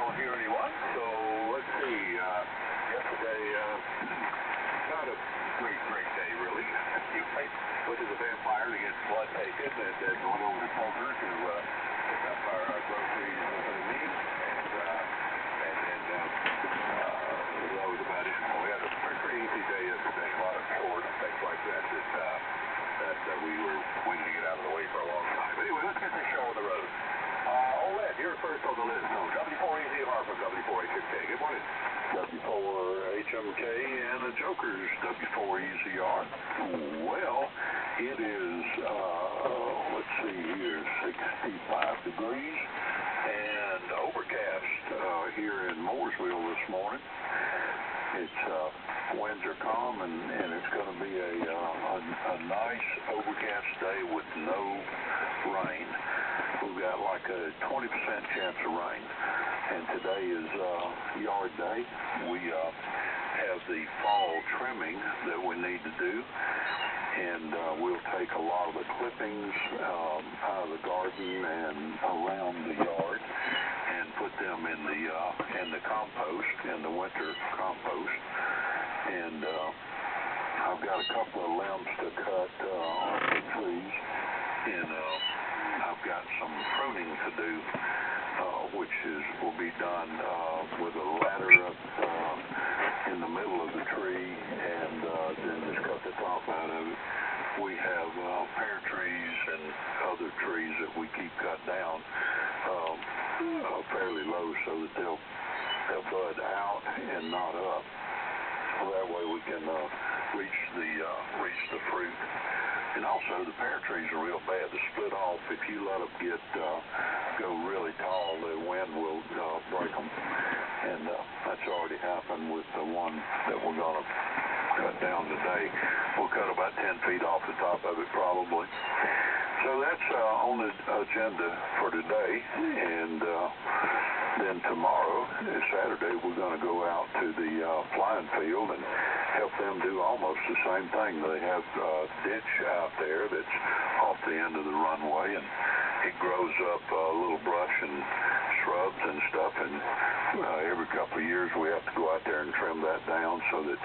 don't hear anyone. So let's see. Yesterday, not a great day, really. You went to the vampire to get blood taken and then went over to Kroger to pick up our groceries for the week. And then that was about it. We had a pretty easy day yesterday. A lot of chores and things like that that we were waiting to get out of the way for a long time. Anyway, let's get this show on the road. Ed, you're first on the list. So W4EZR from W4HMK. Good morning. W4HMK and the Jokers, W4EZR. Well, it is, let's see here, 65 degrees and overcast here in Mooresville this morning. It's winds are calm and it's going to be a nice overcast day with no rain. We've got like a 20% chance of rain, and today is yard day. We have the fall trimming that we need to do, and we'll take a lot of the clippings out of the garden and around the yard and put them in the compost, in the winter compost. And I've got a couple of limbs to cut on the trees, and I've got some pruning to do, which will be done with a ladder up in the middle of the tree, and then just cut the top out of it. We have pear trees and other trees that we keep cut down fairly low so that they'll bud out and not up. So that way we can reach the fruit. And also the pear trees are real bad to split off. If you let them go really tall, the wind will break them. And that's already happened with the one that we're going to cut down today. We'll cut about 10 feet off the top of it probably. So that's on the agenda for today. And then tomorrow, Saturday, we're going to go out to the flying field and help them do almost the same thing. They have a ditch out there that's off the end of the runway, and it grows up little brush and shrubs and stuff, and every couple of years we have to go out there and trim that down so that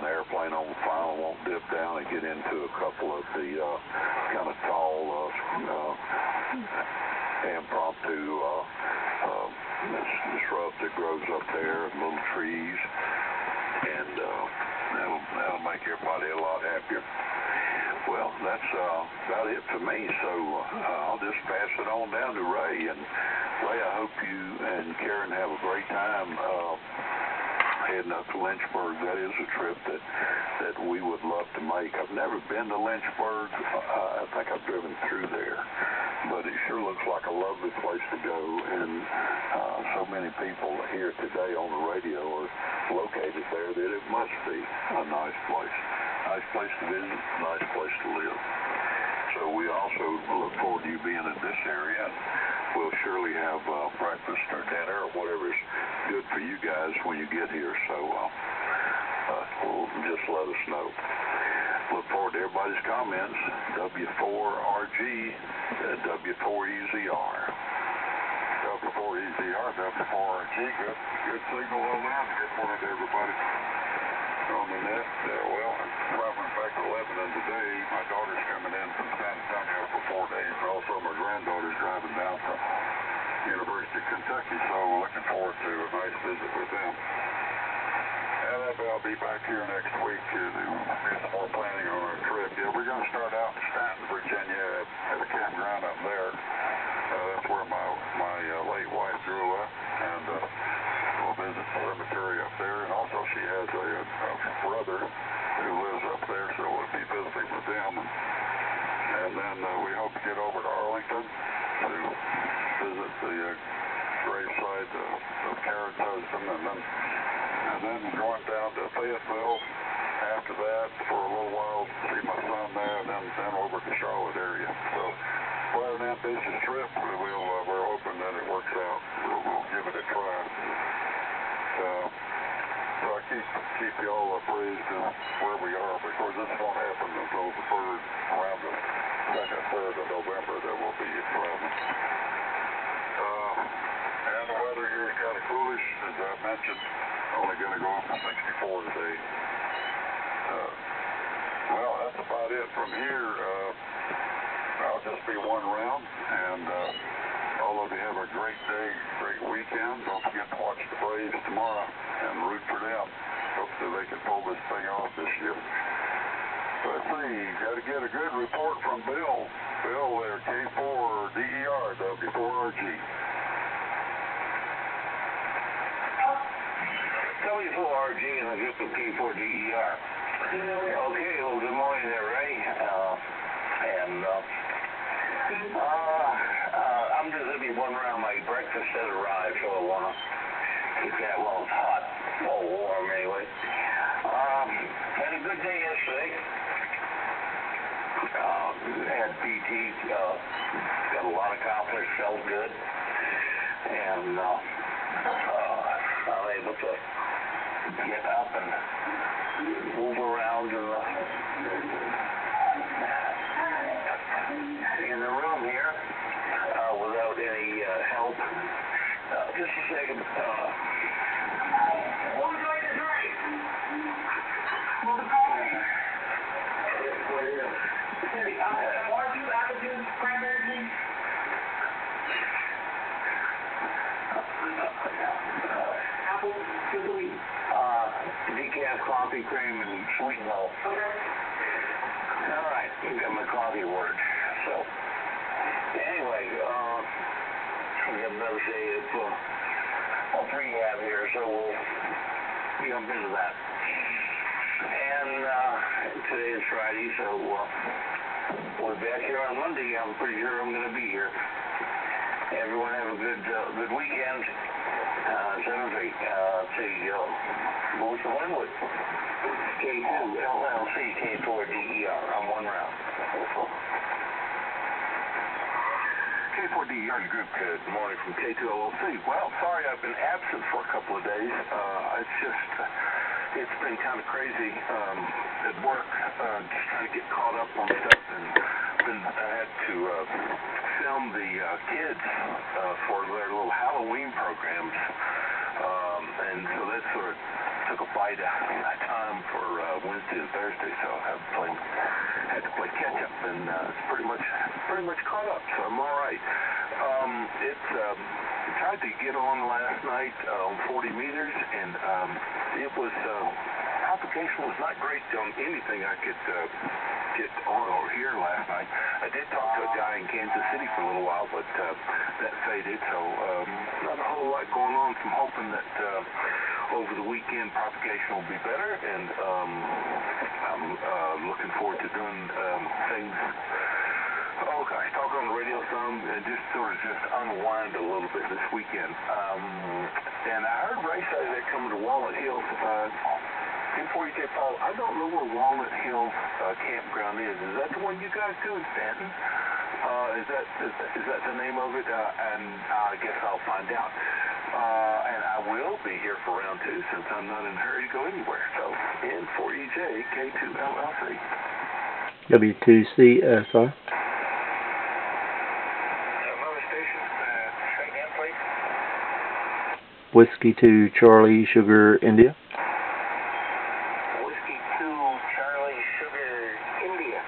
an airplane on fire won't dip down and get into a couple of the kind of tall impromptu shrub that grows up there, and little trees, and that'll make everybody a lot happier. Well, that's about it for me, so I'll just pass it on down to Ray. And Ray, I hope you and Karen have a great time heading up to Lynchburg. That is a trip that we would love to make. I've never been to Lynchburg. I think I've driven through there, but it sure looks like a lovely place to go, and so many people here today on the radio are located there that it must be a nice place. Nice place to visit, nice place to live. So we also look forward to you being in this area, and we'll surely have breakfast or dinner or whatever is good for you guys when you get here. So just let us know. Look forward to everybody's comments. W4RG, W4EZR. W4EZR, W4RG, good signal on that. Good morning to everybody on the net. Well, I'm traveling back to Lebanon today. My daughter's coming in from San Antonio for 4 days. Also, my granddaughter's driving down from University of Kentucky, so we're looking forward to a nice visit with them. And I'll be back here next week to do some more planning on our trip. Yeah, we're going to start out in Stanton, Virginia at a campground up there. That's where my late wife grew up, and we'll visit the cemetery up there. And also she has a brother who lives up there, so we'll be visiting with them. And then we hope to get over to Arlington to visit the gravesite of Karen's husband, and then going down to Fayetteville after that for a little while, see my son there, and then over to Charlotte area. So quite an ambitious trip. We're hoping that it works out. We'll give it a try. So I keep you all appraised of where we are, because this won't happen until around the 2nd, 3rd of November that we'll be traveling. And the weather here is kind of cool. mentioned, only going to go up to 64 today. Well, that's about it from here. I'll just be one round, and all of you have a great day, great weekend. Don't forget to watch the Braves tomorrow and root for them. Hopefully they can pull this thing off this year. Let's see, got to get a good report from Bill. Bill there, K4DER, W4RG. W4RG and a group of K4DER. Okay, well, good morning there, Ray. I'm just going to be one around. My breakfast has arrived, so I want to keep that while it's hot, or warm anyway. Had a good day yesterday. Had PT, got a lot accomplished, felt good, and I'm able to get up and move around in the room here without any help. Just a second. What would you like to drink? Orange juice, apple juice, cranberry juice. Apple, sweet. Decaf coffee, cream, and sweet milk. Okay. All right, you got my coffee ordered. So, anyway, we got another day of rehab here, so we'll jump into that. And today is Friday, so we're back here on Monday. I'm pretty sure I'm going to be here. Everyone have a good weekend. Saturday, Louis Linwood, K2 LLC, K4DER. I'm one round. K4DER group, good morning from K2 LLC. Well, sorry I've been absent for a couple of days. It's been kind of crazy at work, just trying to get caught up on stuff, and I had to film the kids for their little Halloween programs, and so that sort of took a bite out of my time for Wednesday and Thursday, so I had to play catch up, and it's pretty much caught up, so I'm all right. Tried to get on last night on 40 meters, and it was application was not great on anything I could get on or hear last night. I did talk to a guy in Kansas City for a little while, but that faded, so not a whole lot going on. So I'm hoping that over the weekend propagation will be better, and I'm looking forward to doing things. Oh gosh, talk on the radio some and just sort of unwind a little bit this weekend. And I heard Ray say they're coming to Walnut Hills. Before you say, Paul, I don't know where Walnut Hills campground is. Is that the one you guys do in Stanton? Is that the name of it? And I guess I'll find out. And I will be here for round 2 since I'm not in a hurry to go anywhere. So, N4EJ, K2 LLC. W2CSI. Whiskey 2 Charlie Sugar India. Whiskey 2 Charlie Sugar India.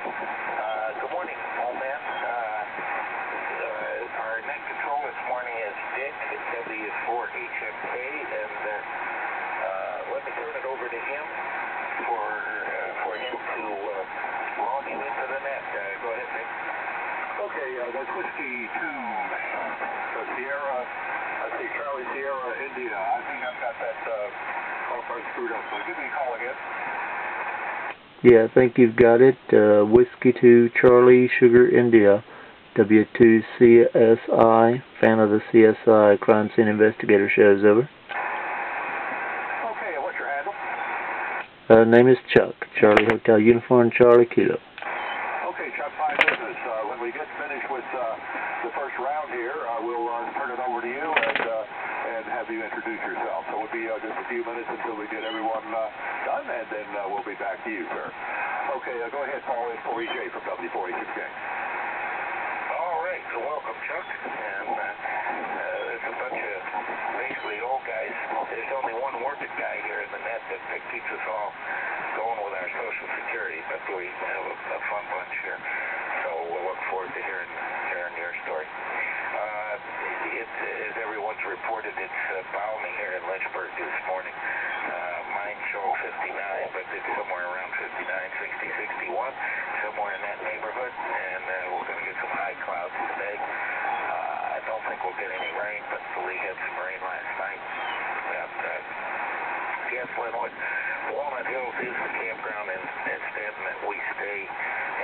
Good morning, old man. Our net control this morning is Dick at W4HMK, and let me turn it over to him for him to launch you into the net. Go ahead, Dick. Okay, that's Whiskey 2 Sierra. Charlie Sierra India. I think I've got that all screwed up. So give me a call again. Yeah, I think you've got it. Whiskey 2 Charlie Sugar India. W2CSI. Fan of the CSI Crime Scene Investigator shows, over. Okay, what's your handle? Name is Chuck. Charlie Hotel Uniform Charlie Kilo. Okay, Chuck, fine business. When we get finished with the first round here, we'll turn it over to you and have you introduce yourself. So it'll be just a few minutes until we get everyone done, and then we'll be back to you, sir. Okay, go ahead, Paul, N4EJ from W4HMK. All right, so welcome, Chuck. And it's a bunch of basically old guys. There's only we have a fun bunch here. So we'll look forward to hearing your story. As everyone's reported, it's balmy here in Lynchburg this morning. Mine show 59, but it's somewhere around 59, 60, 61, somewhere in that neighborhood. And we're going to get some high clouds today. I don't think we'll get any rain, but we had some rain last night. Yes, Linwood. Walnut Hills is the campground in Stanton that we stay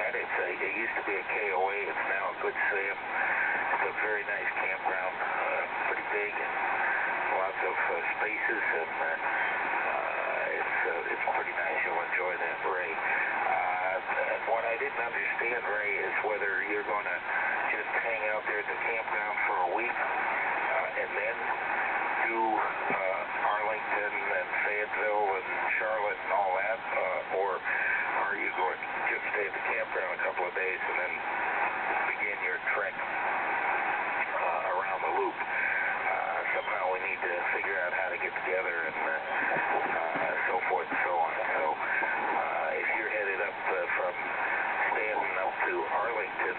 at. It used to be a KOA. It's now a Good Sam. It's a very nice campground, pretty big, and lots of spaces, and it's pretty nice. You'll enjoy that, Ray. And what I didn't understand, Ray, is whether you're going to just hang out there at the campground for a week and then do Arlington and Fayetteville and Charlotte and all that, or are you going to just stay at the campground a couple of days and then begin your trek around the loop? Somehow we need to figure out how to get together and so forth and so on. So if you're headed up from Stanton up to Arlington,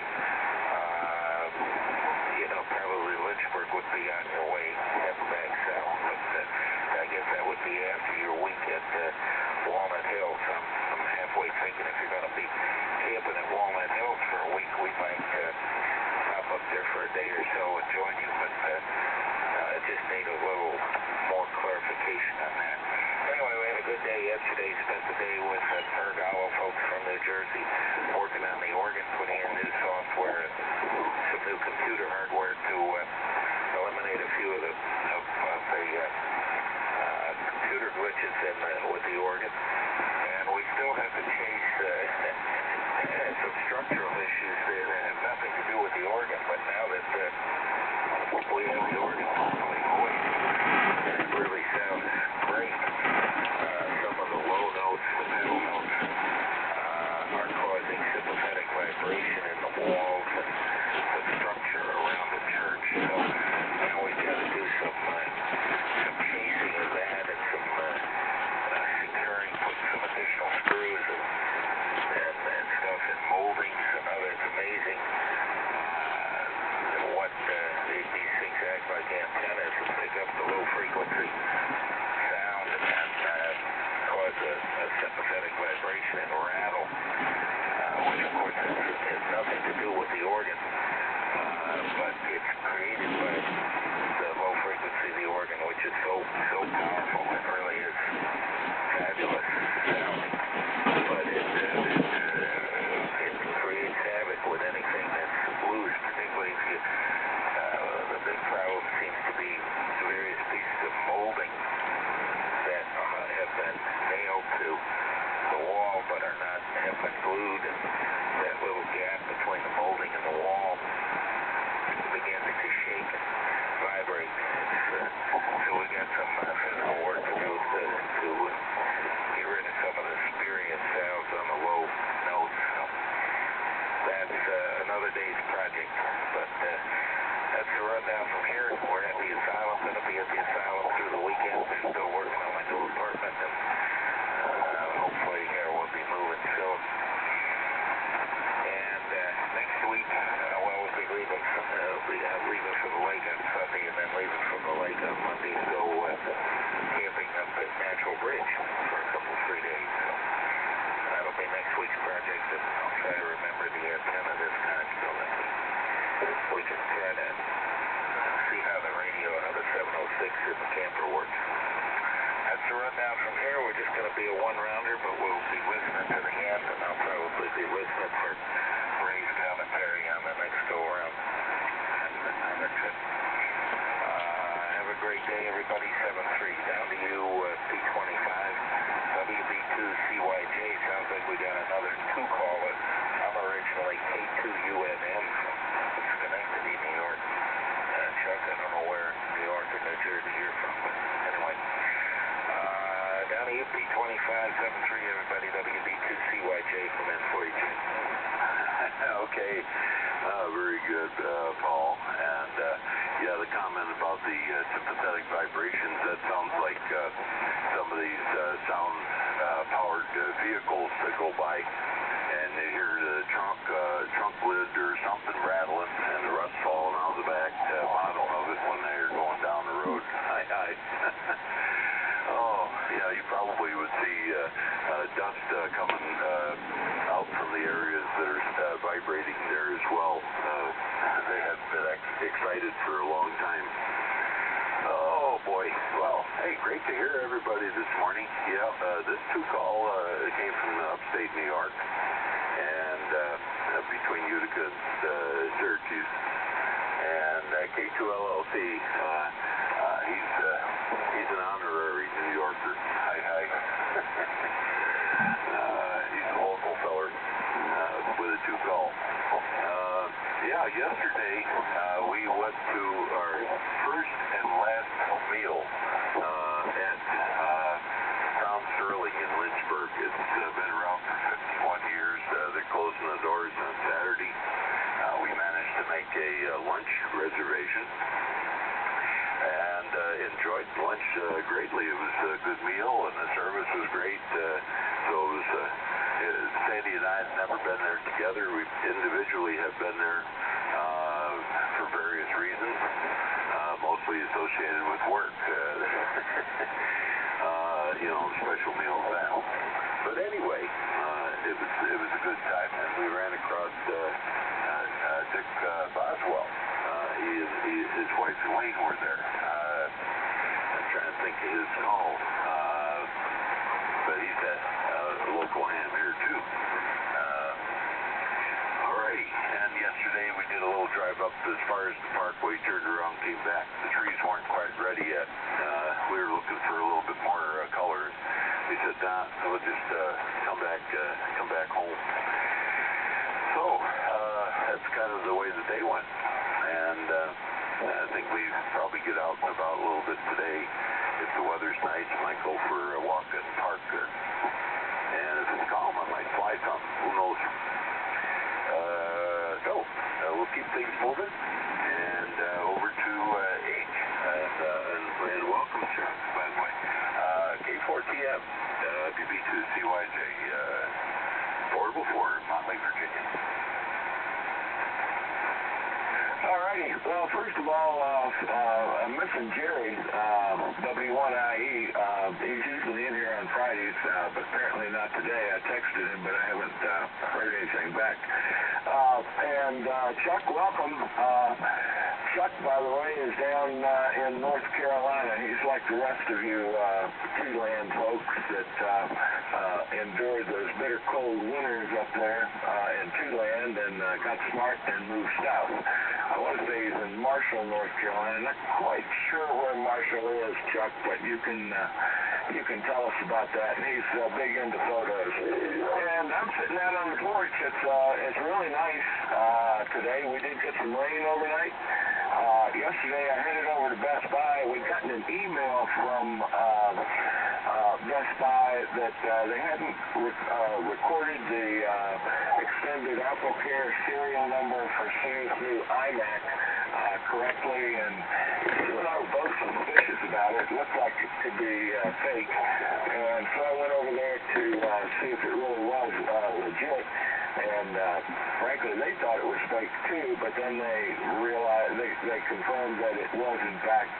probably Lynchburg would be on your way heading back south, but I guess that would be after your week at Walnut Hills. I'm halfway thinking if you're going to be camping at Walnut Hills for a week, we might pop up there for a day or so and join you, but I just need a little more clarification on that. Anyway, we had a good day yesterday. Spent the day with Ergalo folks from New Jersey working on the organ, putting in new software and some new computer hardware to eliminate a few of the computer glitches with the organ. And we still have to chase some structural issues that have nothing to do with the organ, but now that we have the organ fully voiced, it really sounds great. Some of the low notes, the middle notes, are causing sympathetic vibration in the walls and the structure around the church. So now we've got to do some chasing of that and some securing, putting some additional screws and stuff in moldings and other. It's amazing what these things act like antennas and pick up the low frequency sound and cause a sympathetic vibration and rattle, which of course has nothing to do with the organ, but it's created by the low frequency of the organ, which is so powerful. It really is fabulous sounding, but it creates havoc with anything that's loose, particularly if you the big problem seems to be various pieces of molding that have been nailed to the wall but have been glued, and that little gap between the molding and the wall begins to shake and vibrate. So we got some physical work to do to get rid of some of the spurious sounds on the low notes. So that's another day's project, but that's the rundown from here. We're at the asylum, going to be at the asylum through the weekend. Still working on my new apartment, and hopefully we'll be moving soon. And next week, we'll be leaving from the lake on Sunday, and then leaving from the lake on Monday to go camping up at Natural Bridge for a couple, 3 days. So that'll be next week's project, and I'll try to remember the antenna this time so that we can try to see how the radio, how the 706 in the camper works. That's the rundown from here. We're just going to be a one-rounder, but we'll be listening to the end, and I'll probably be listening for Ray's commentary on the next go-around on the trip. Have a great day, everybody. 7-3. Down to you, P25. WB2CYJ. Sounds like we got another 2 caller. I'm originally K2UNM from Schenectady, New York. Chuck, I don't know where in New York or New Jersey you're from, but anyway. Down to you, P25, 7-3, everybody. WB2CYJ from N42. Okay, very good, Paul. And yeah, the comment about the sympathetic vibrations, that sounds like some of these sound-powered vehicles that go by and you hear the trunk lid or something rattling, and the rust falling out of the back bottom of it when they're going down the road. Oh, yeah, you probably would see dust coming out from the areas that are vibrating there as well. They have been excited for a long time. Oh, boy. Well, hey, great to hear everybody this morning. Yeah, this 2-call came from upstate New York, and between Utica and Syracuse. And K2LLC, he's an honorary New Yorker. Hi. He's a local feller with a 2-call. Yeah, yesterday we went to our first and last meal at Crown Sterling in Lynchburg. It's been around for 51 years. They're closing the doors on Saturday. We managed to make a lunch reservation and enjoyed lunch greatly. It was a good meal and the service was great. So it was Sandy and I had never been there together. We individually have been there for various reasons, mostly associated with work. Special meals now. But anyway, it was a good time, and we ran across Dick Boswell. His wife Elaine were there. I'm trying to think of his call, but he's a local ham here too. Alrighty, and yesterday we did a little drive up as far as the parkway, turned around, came back. The trees weren't quite ready yet. We were looking for a little bit more color. We said, nah, we'll just come back home. So that's kind of the way the day went, and I think we probably get out and about a little bit today. If the weather's nice, I might go for a walk in the park there. And if it's calm, I might fly something. Who knows? We'll keep things moving. And over to H. And welcome, Chuck, by the way. K4TM, BB2CYJ, portable for Motley, Virginia. Alrighty. Well, first of all, I'm missing Jerry, W1IE. He's usually in here on Fridays, but apparently not today. I texted him, but I haven't heard anything back. And Chuck, welcome. Chuck, by the way, is down in North Carolina. He's like the rest of you T-land folks that endured those bitter cold winters up there in T-land and got smart and moved south. I want to say he's in Marshall, North Carolina. Not quite sure where Marshall is, Chuck, but you can tell us about that. And he's big into photos. And I'm sitting out on the porch. It's really nice today. We did get some rain overnight. Yesterday I headed over to Best Buy. We'd gotten an email from Best Buy that they hadn't recorded the extended AppleCare serial number for Sue's new iMac correctly, and you and I were both suspicious about it. It looked like it could be fake, and so I went over there to see if it really was legit. And frankly, they thought it was fake too, but then they realized, they confirmed that it was in fact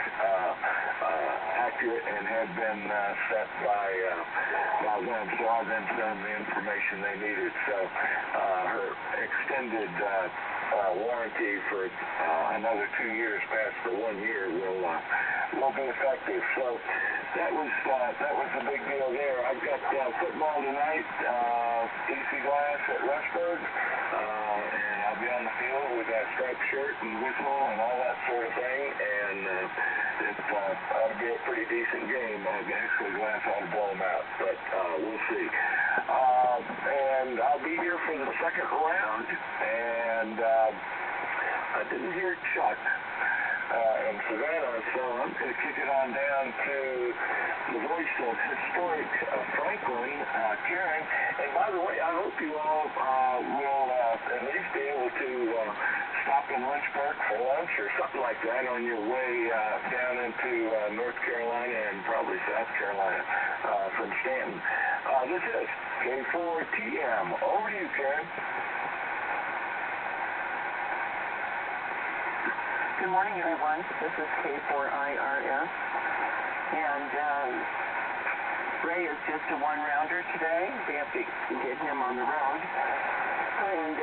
accurate and had been set by them. So I then sent them the information they needed. So her extended warranty for another 2 years past the 1 year will be effective. So that was a big deal there. I've got football tonight, DC Glass at Rushburg, and I'll be on the field with that striped shirt and whistle and all that sort of thing, and it ought to be a pretty decent game. Actually, Glass ought to blow them out, but we'll see. And I'll be here for the second round, and I didn't hear Chuck. in Savannah, so I'm going to kick it on down to the voice of historic Franklin, Karen. And by the way, I hope you all will at least be able to stop in Lynchburg for lunch or something like that on your way down into North Carolina and probably South Carolina from Stanton. This is K4TM. Over to you, Karen. Good morning, everyone. This is K4IRS, and Ray is just a one-rounder today. We have to get him on the road, and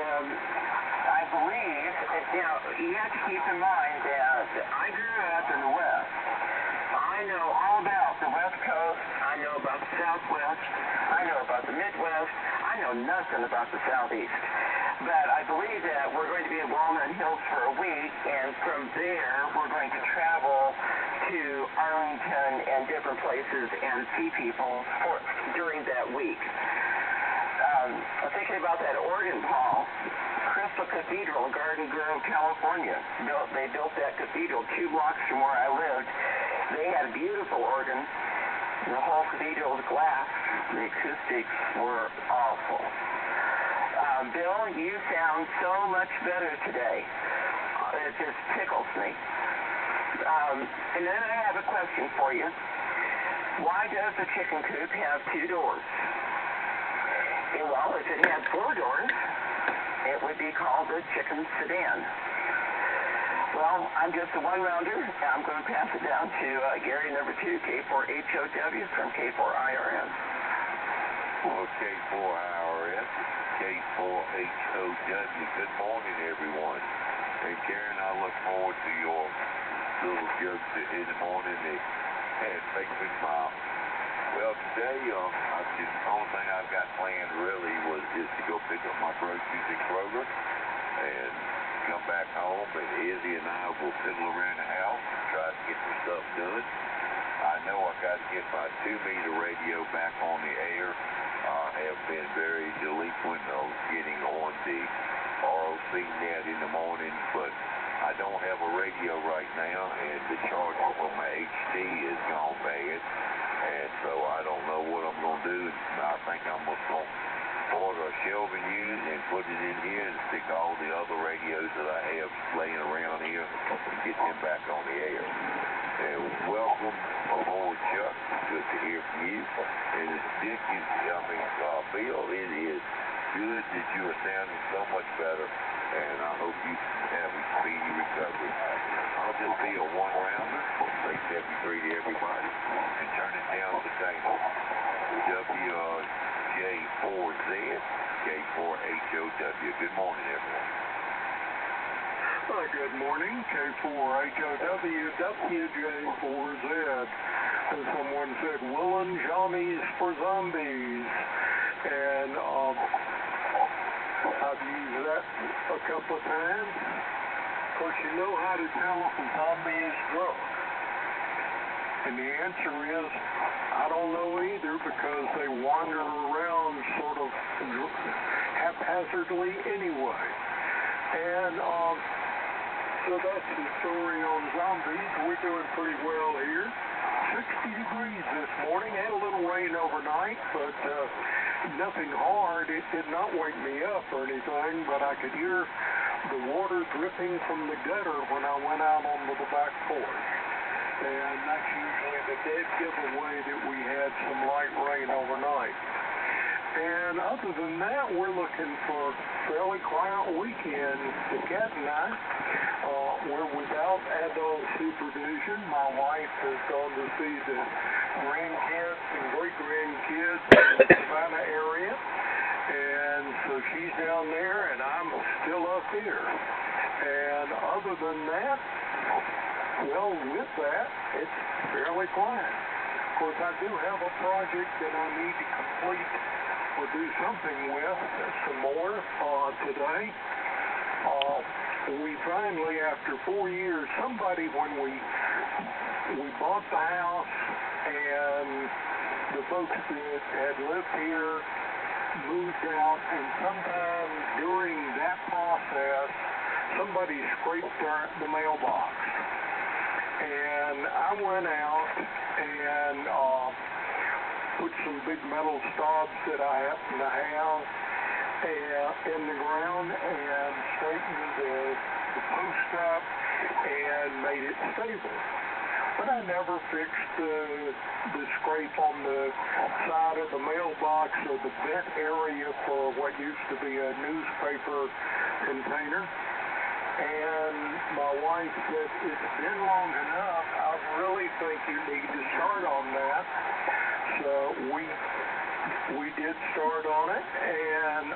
I believe, now, you have to keep in mind that I grew up in the West. I know all about the West Coast. I know about the Southwest. I know about the Midwest. I know nothing about the Southeast. But I believe that we're going to be in Walnut Hills for a week, and from there we're going to travel to Arlington and different places and see people during that week. I'm thinking about that organ, Paul. Crystal Cathedral, Garden Grove, California. They built that cathedral 2 blocks from where I lived. They had a beautiful organ. The whole cathedral was glass. The acoustics were awful. Bill, you sound so much better today. It just tickles me. And then I have a question for you. Why does the chicken coop have 2 doors? Well, if it had 4 doors, it would be called a chicken sedan. Well, I'm just a one-rounder. I'm going to pass it down to Gary, number 2, K4HOW from K4IRS. Well, K4IRS, K4HOW. Good morning, everyone. And Karen, I look forward to your little jokes in the morning that make me smile. Well, today, the only thing I've got planned really was just to go pick up my groceries at Kroger and come back home, and Izzy and I will fiddle around the house and try to get some stuff done. I know I got to get my 2-meter radio back on the air. I have been very delinquent of getting on the ROC net in the morning, but I don't have a radio right now, and the charger for my HD is gone bad, and so I don't know what I'm going to do. I think I'm just going to order a shelving unit and put it in here and stick all the other radios that I have laying around here and get them back on the air. And welcome aboard, Chuck. Good to hear from you. And Bill, it is good that you are sounding so much better, and I hope you have a speedy recovery. I'll just be a one-rounder, say 73 to everybody, and turn it down to Dana. WJ4Z, K4HOW. Good morning, everyone. Good morning, K4HOW, WJ4Z. As someone said, Willing Johnnies for Zombies. And I've used that a couple of times. Of course, you know how to tell if a zombie is drunk. And the answer is, I don't know either, because they wander around sort of haphazardly anyway. And so that's the story on zombies. We're doing pretty well here. 60 degrees this morning. Had a little rain overnight, but nothing hard. It did not wake me up or anything, but I could hear the water dripping from the gutter when I went out onto the back porch. And that's usually the dead giveaway that we had some light rain overnight. And other than that, we're looking for a fairly quiet weekend. The cat and I, we're without adult supervision. My wife has gone to see the grandkids and great-grandkids in the Savannah area. And so she's down there, and I'm still up here. And other than that, well, with that, it's fairly quiet. Of course, I do have a project that I need to complete or do something with some more today. We finally, after 4 years, somebody, when we bought the house and the folks that had lived here moved out, and sometime during that process, somebody scraped the mailbox. and I went out and put some big metal stobs that I happen to have in the ground and straightened the post up and made it stable. But I never fixed the scrape on the side of the mailbox or the vent area for what used to be a newspaper container. And my wife said, it's been long enough, I really think you need to start on that. So we did start on it and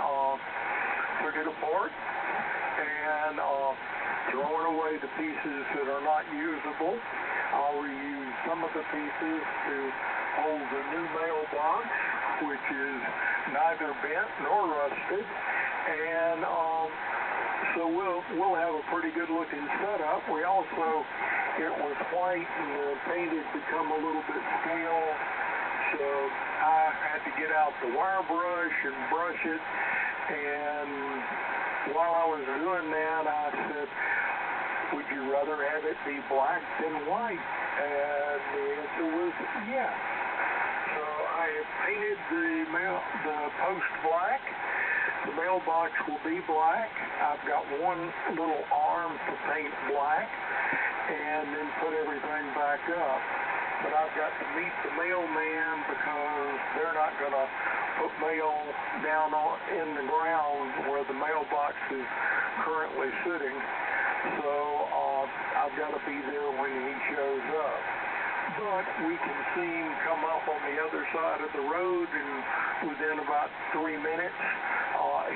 took it apart and throwing away the pieces that are not usable. I'll reuse some of the pieces to hold the new mailbox, which is neither bent nor rusted, and so we'll have a pretty good looking setup. We also, it was white and the paint had become a little bit stale, so I had to get out the wire brush and brush it, and while I was doing that, I said, would you rather have it be black than white? And the answer was yes. So I have painted the post black. The mailbox will be black. I've got one little arm to paint black and then put everything back up. But I've got to meet the mailman because they're not going to put mail down in the ground where the mailbox is currently sitting. So I've got to be there when he shows up. But we can see him come up on the other side of the road, and within about 3 minutes,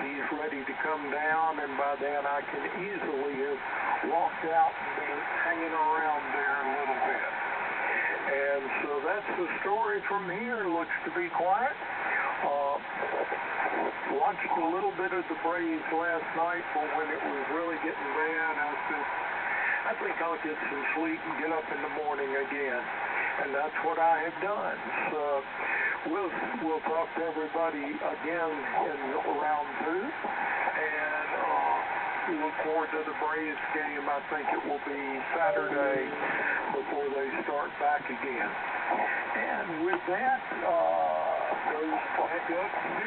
he's ready to come down, and by then I can easily have walked out and been hanging around there a little bit. And so that's the story from here. Looks to be quiet. Watched a little bit of the Braves last night, but when it was really getting bad, I said, I think I'll get some sleep and get up in the morning again. And that's what I have done. So we'll talk to everybody again in round 2. And look forward to the Braves game. I think it will be Saturday before they start back again. And with that, goes back up to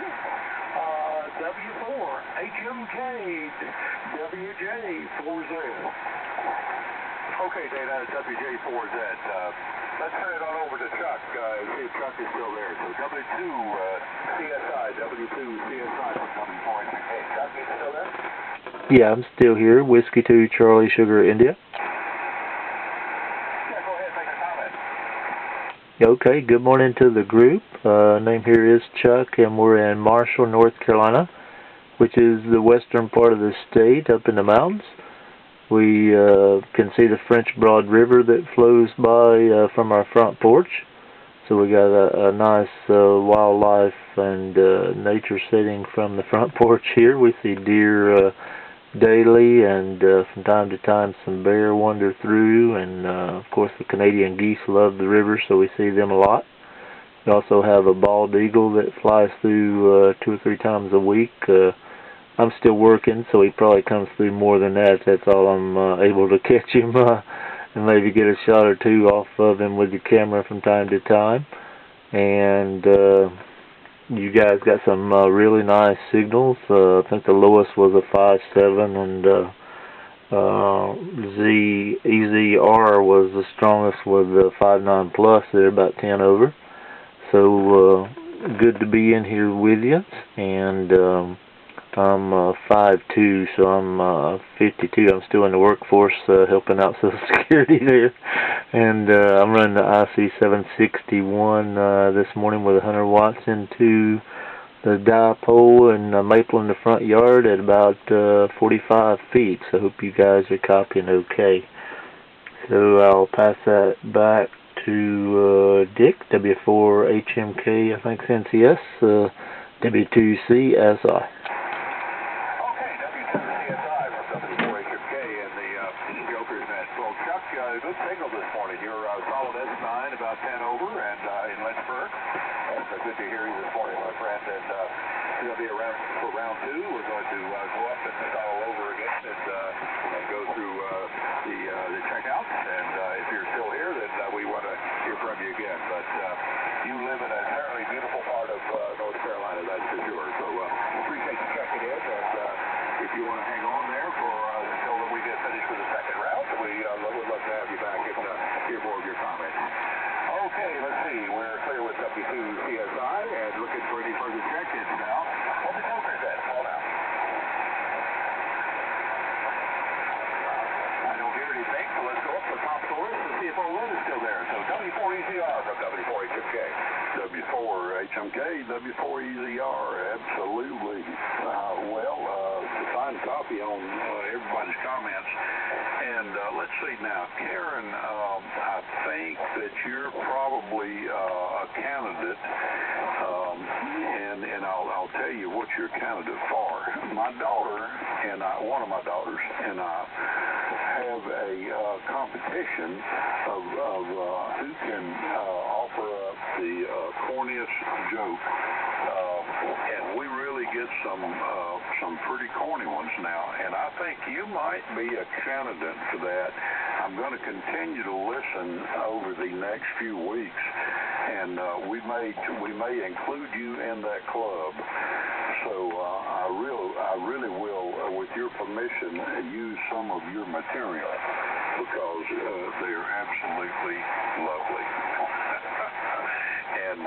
W4, HMK, WJ4Z. Okay, Dana, WJ4Z. Let's turn it on over to Chuck. See if Chuck is still there. So W2 CSI, W2 CSI from W4HMK. Chuck, you still there? Yeah, I'm still here. Whiskey 2 Charlie Sugar India. Yeah, go ahead and make a comment. Okay, good morning to the group. Name here is Chuck, and we're in Marshall, North Carolina, which is the western part of the state up in the mountains. We can see the French Broad River that flows by from our front porch. So we got a nice wildlife and nature setting from the front porch here. We see deer daily, and from time to time some bear wander through, and of course the Canadian geese love the river, so we see them a lot. We also have a bald eagle that flies through 2 or 3 times a week. I'm still working, so he probably comes through more than that. That's all I'm able to catch him and maybe get a shot or 2 off of him with the camera from time to time. And you guys got some really nice signals. I think the lowest was a 5.7, and EZR was the strongest with the 5.9 plus there, about 10 over. So good to be in here with you. And I'm 5'2", so I'm 52. I'm still in the workforce helping out Social Security there. And I'm running the IC-761 this morning with 100 watts into the dipole and maple in the front yard at about 45 feet. So I hope you guys are copying okay. So I'll pass that back to Dick, W4HMK, I think, NCS, W2CSI. Good signal this morning. You're solid S9, about 10 over, and in Lynchburg. So good to hear you this morning, my friend. And you'll be around for round 2. We're going to go up and start all over again and go through the checkouts. And if you're still your comments. Okay, let's see. We're clear with W2 CSI and looking for any further check-ins now. What the choker's at? Hold on. I don't hear anything, so let's go up to the top of the list and see if old Lynn is still there. So W4EZR from W4HMK. W4HMK, W4EZR, absolutely. To find copy on everybody's comments. And let's see now, Karen, I think that you're probably a candidate, and I'll tell you what you're a candidate for. My daughter and one of my daughters and I have a competition of who can offer up the corniest joke, and we really get some pretty corny ones now, and I think you might be a candidate for that. I'm going to continue to listen over the next few weeks, and we may include you in that club. So I really will, with your permission, use some of your material because they are absolutely lovely. And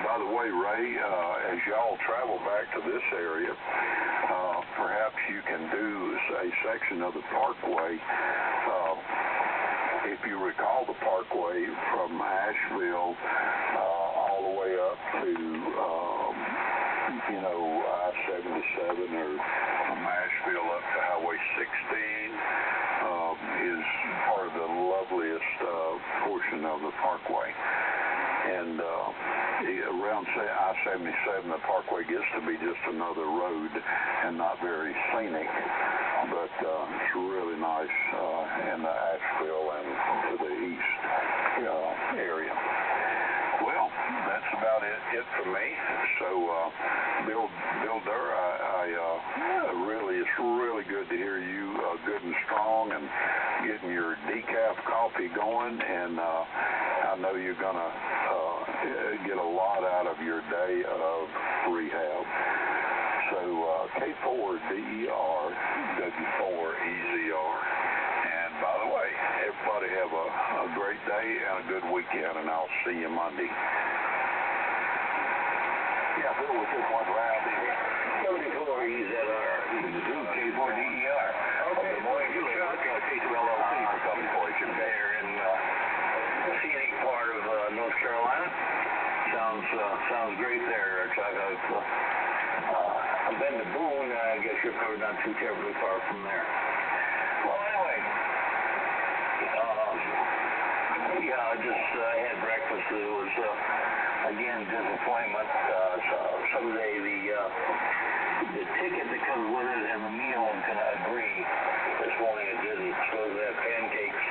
by the way, Ray, as y'all travel back to this area, perhaps you can do a section of the Parkway. If you recall the Parkway from Asheville all the way up to I-77 or from Asheville up to Highway 16 is part of the loveliest portion of the Parkway. And around I-77, the Parkway gets to be just another road and not very scenic, but it's really nice in the Asheville and to the east area. Well, that's about it for me. So, Bill Durr, it's really good to hear you good and strong and getting your decaf coffee going, and I know you're going to get a lot out of your day of rehab. So, K4DER, W4EZR. And by the way, everybody have a great day and a good weekend, and I'll see you Monday. Yeah, Bill was just one round here. W4EZR, K4DER. Okay, good morning, Chuck. K2 LLC for W4HMK. There in the scenic part of North Carolina. Sounds great there, Chuck. I've been to Boone. I guess you're probably not too terribly far from there. Well, anyway. I just had breakfast. It was, again, disappointment. Someday the ticket that comes with it and the meal is going to agree. This morning it didn't. Supposed to have pancakes,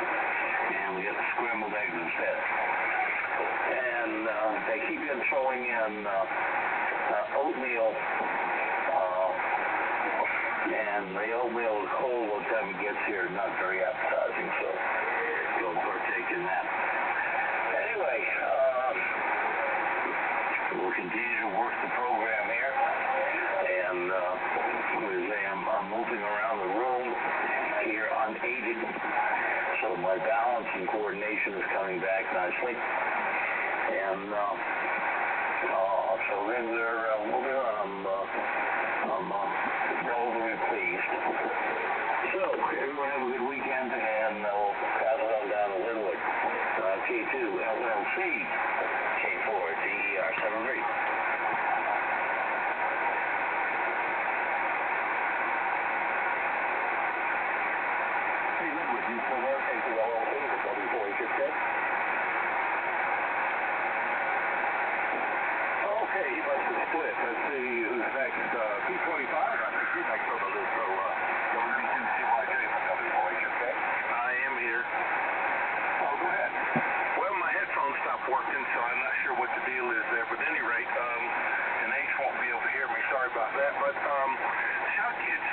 and we got scrambled eggs instead. And they keep on throwing in oatmeal, and the oatmeal is cold by the time it gets here, not very appetizing, so don't partake in that. Anyway, we'll continue to work the program here, and I'm moving around the room here unaided, so my balance and coordination is coming back nicely, and so things are moving on. I'm relatively pleased. So, everyone have a good weekend, and we'll pass it on down to Linwood. K2 LLC, K4DER 73. Hey, Linwood, you still there? K2 LLC for W4HMK. Okay, he must have split. Let's see who's next. P25, I think you're next on the list. So, WB2CYJ from W4HMK. I am here. Oh, go ahead. Well, my headphones stopped working, so I'm not sure what the deal is there. But at any rate, and Ace won't be able to hear me. Sorry about that. But, Chuck, it's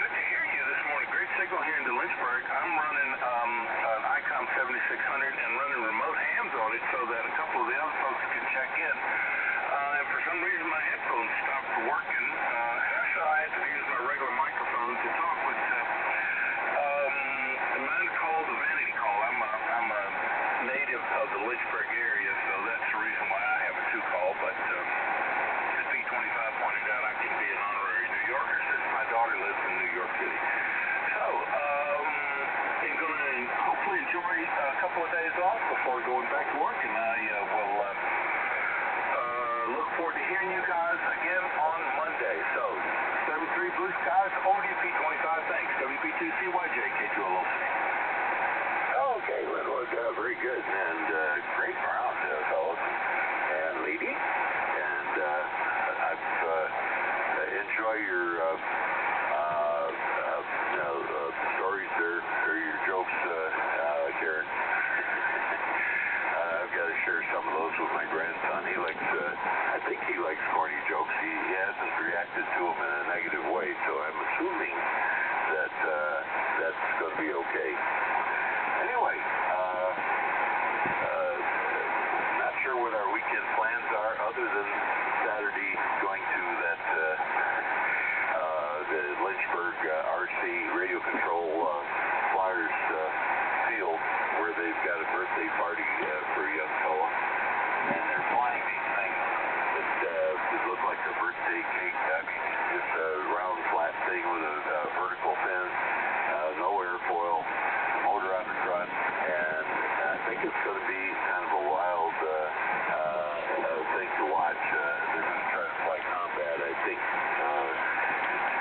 good to hear you this morning. Great signal here into Lynchburg. I'm running an IC-761 and running remote hams on it so that a couple of the other folks can check in. And for some reason, my headphones stopped working, so I had to use my regular microphone to talk. But mine called a vanity call. I'm a native the Lynchburg area, so that's the reason why I have a 2 call, but as P25 pointed out, I can be an honorary New Yorker since my daughter lives in New York City. So, I'm going to hopefully enjoy a couple of days off before going back to work, and I will look forward to hearing you guys again on Monday. So, 73 Blue Skies, ODP25, thanks. WP2CYJ, K2LOC. Okay, Linwood, very good, and great round, fellas and lady, and I've enjoy your stories there, or your jokes, Karen. I've got to share some of those with my grandson. He likes, I think he likes corny jokes. He hasn't reacted to them in a negative way, so I'm assuming that that's going to be okay. Anyway, not sure what our weekend plans are other than Saturday going to that the Lynchburg RC radio control Flyers field where they've got a birthday party for a young fella, and they're flying these things that look like a birthday cake. I mean, just a round flat thing with a vertical fin, no airfoil, motor on the front, and I think it's going to be kind of a wild thing to watch. They're going to try to fly combat, I think,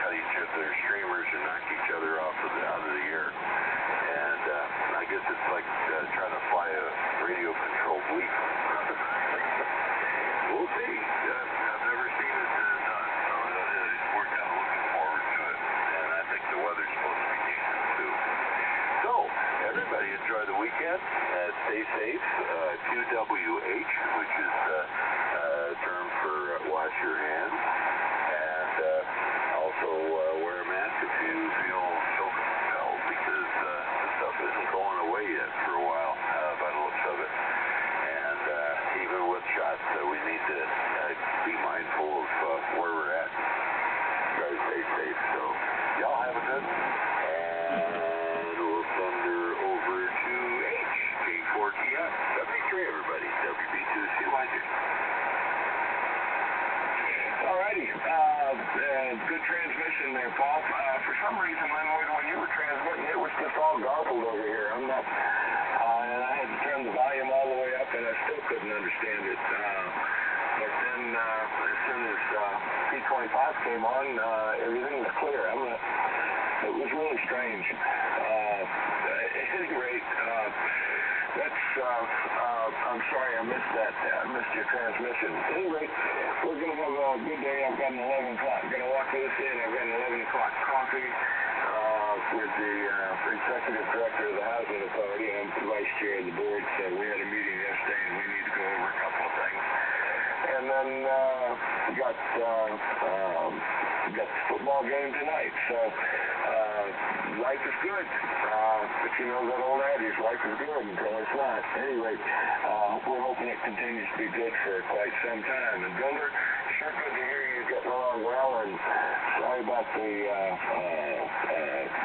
cut each of their streamers and knock each other out of the air. And I guess it's like trying to fly a radio-controlled leaf. We'll see. I've never seen it done, so we're kind of looking forward to it. And I think the weather's supposed to be decent, too. So, everybody enjoy the weekend. Stay safe. QWH, which is a term for wash your hands. And also wear a mask if you feel so compelled, because this stuff isn't going away yet for a while, by the looks of it. And even with shots, we need to be mindful of where we're at. Try to stay safe. So, y'all have a good one. And we'll send her over to K4TF. 73, everybody. WB2CYJ. Alrighty, good transmission there, Paul. For some reason, Linwood, when you were transmitting, it was just all garbled over here. I'm not, and I had to turn the volume all the way up, and I still couldn't understand it. But then, as soon as P25 came on, everything was clear. It was really strange. At any rate, I'm sorry I missed that. I missed your transmission. At any rate, we're going to have a good day. I've got an 11 o'clock. I'm going to walk this in. I've got an 11 o'clock coffee with the executive director of the Housing Authority. I'm the vice chair of the board, so we had a meeting yesterday, and we need to go over a couple of things. And then we got the football game tonight. So life is good. But you know that old adage, life is good until it's not. Anyway, we're hoping it continues to be good for quite some time. And Builder, sure good to hear you getting along well. And sorry about the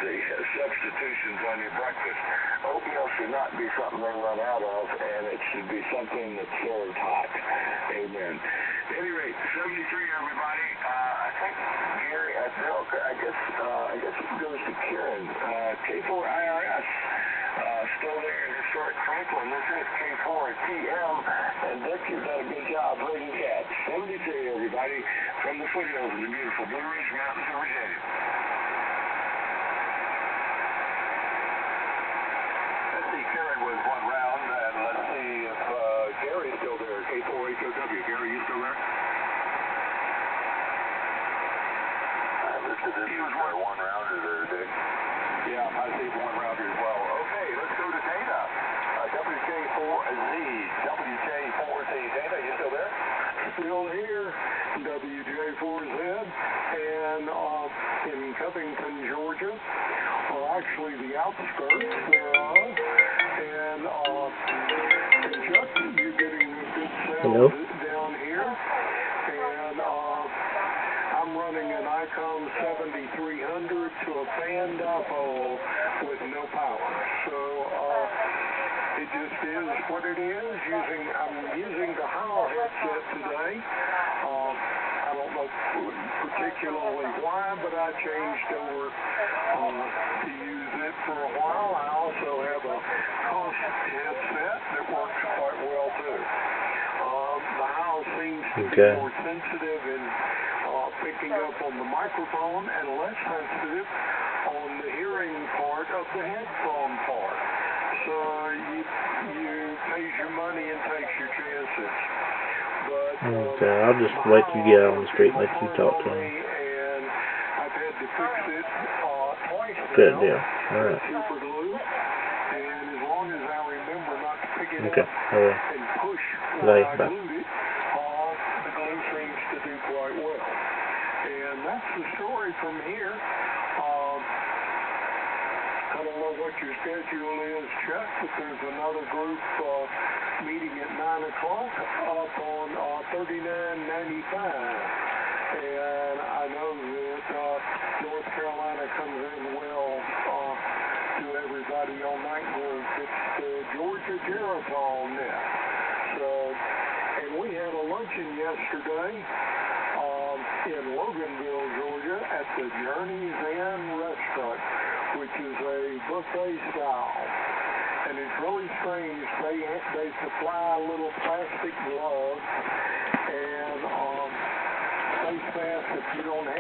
substitutions on your breakfast. Oatmeal should not be something they run out of, and it should be something that's served hot. Amen. At any rate, 73, everybody. I think Gary, I guess it goes to Karen. K4IRS, still there in historic Franklin. This is K4TM, and Dick, you've done a good job bringing cats. 73, everybody, from the foothills of the beautiful Blue Ridge Mountains of Virginia. Let's see, Karen was one round, and let's see if Gary's still there. K4HOW. Gary, you still there? Listed as one rounder there, Dick. Yeah, I see one rounder as well. Okay, let's go to Dana. WJ4Z. WJ4Z. Dana, you still there? Still here, WJ4Z, and in Covington, Georgia, or actually the outskirts thereof, and Chuck, you're getting a good sound down here, and I'm running an ICOM 7300 to a fan dipole with no power, so it just is what it is. I'm using the Howl headset today. I don't know particularly why, but I changed over to use it for a while. I also have a Cost headset that works quite well too. The Howl seems to be more sensitive in picking up on the microphone and less sensitive on the hearing part of the headphone part. So you pays your money and takes your chances. But okay, I'll just let you get out on the street and let you talk to him. And I've had to fix it twice now. Good deal. All right. Super glue. And as long as I remember not to pick it Okay. up and push when I Bye. glued it, the glue seems to do quite well. And that's the story from here. I don't know what your schedule is, Chuck, but there's another group meeting at 9 o'clock up on 3995. And I know that North Carolina comes in well to everybody on that group. It's the Georgia Geritol net. So, and we had a luncheon yesterday in Loganville, Georgia at the Journey's Inn restaurant, which is a buffet style. And it's really strange. They supply little plastic gloves and face masks if you don't have